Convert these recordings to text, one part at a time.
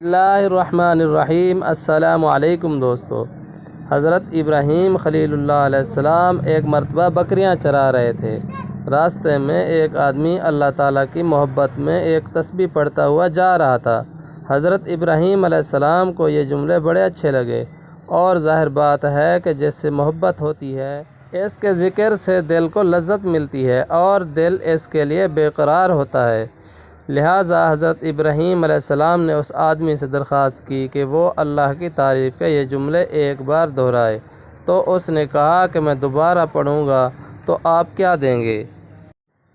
بسم اللہ الرحمن الرحیم۔ السلام علیکم دوستو۔ حضرت ابراہیم خلیل اللہ علیہ السلام ایک مرتبہ بکریاں چرا رہے تھے۔ راستے میں ایک آدمی اللہ تعالیٰ کی محبت میں ایک تسبیح پڑھتا ہوا جا رہا تھا۔ حضرت ابراہیم علیہ السلام کو یہ جملے بڑے اچھے لگے، اور ظاہر بات ہے کہ جس سے محبت ہوتی ہے اس کے ذکر سے دل کو لذت ملتی ہے اور دل اس کے لیے بے قرار ہوتا ہے۔ لہٰذا حضرت ابراہیم علیہ السلام نے اس آدمی سے درخواست کی کہ وہ اللہ کی تعریف کے یہ جملے ایک بار دہرائے، تو اس نے کہا کہ میں دوبارہ پڑھوں گا تو آپ کیا دیں گے؟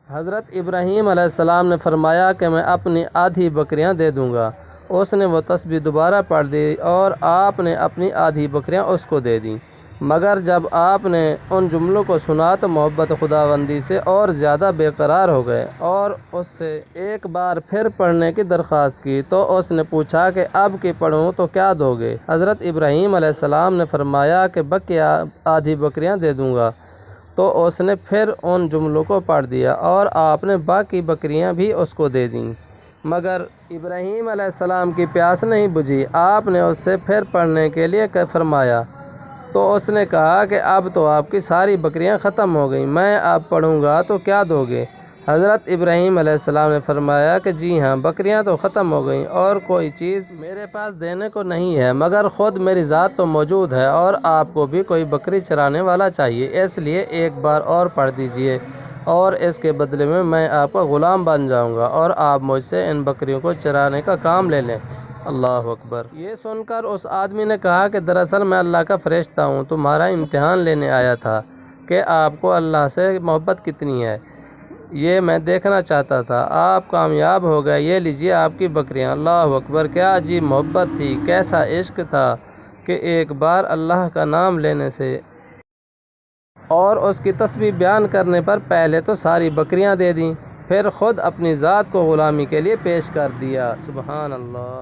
حضرت ابراہیم علیہ السلام نے فرمایا کہ میں اپنی آدھی بکریاں دے دوں گا۔ اس نے وہ تسبیح دوبارہ پڑھ دی اور آپ نے اپنی آدھی بکریاں اس کو دے دیں، مگر جب آپ نے ان جملوں کو سنا تو محبت خداوندی سے اور زیادہ بے قرار ہو گئے اور اس سے ایک بار پھر پڑھنے کی درخواست کی، تو اس نے پوچھا کہ اب کی پڑھوں تو کیا دو گے؟ حضرت ابراہیم علیہ السلام نے فرمایا کہ آدھی بکریاں دے دوں گا، تو اس نے پھر ان جملوں کو پڑھ دیا اور آپ نے باقی بکریاں بھی اس کو دے دیں، مگر ابراہیم علیہ السلام کی پیاس نہیں بجھی۔ آپ نے اس سے پھر پڑھنے کے لیے فرمایا تو اس نے کہا کہ اب تو آپ کی ساری بکریاں ختم ہو گئیں، میں اب پڑھوں گا تو کیا دو گے؟ حضرت ابراہیم علیہ السلام نے فرمایا کہ جی ہاں، بکریاں تو ختم ہو گئیں اور کوئی چیز میرے پاس دینے کو نہیں ہے، مگر خود میری ذات تو موجود ہے اور آپ کو بھی کوئی بکری چرانے والا چاہیے، اس لیے ایک بار اور پڑھ دیجئے اور اس کے بدلے میں آپ کا غلام بن جاؤں گا اور آپ مجھ سے ان بکریوں کو چرانے کا کام لے لیں۔ اللہ اکبر۔ یہ سن کر اس آدمی نے کہا کہ دراصل میں اللہ کا فرشتہ ہوں، تمہارا امتحان لینے آیا تھا کہ آپ کو اللہ سے محبت کتنی ہے، یہ میں دیکھنا چاہتا تھا۔ آپ کامیاب ہو گئے، یہ لیجیے آپ کی بکریاں۔ اللہ اکبر۔ کیا عجیب محبت تھی، کیسا عشق تھا کہ ایک بار اللہ کا نام لینے سے اور اس کی تسبیح بیان کرنے پر پہلے تو ساری بکریاں دے دیں، پھر خود اپنی ذات کو غلامی کے لیے پیش کر دیا۔ سبحان اللہ۔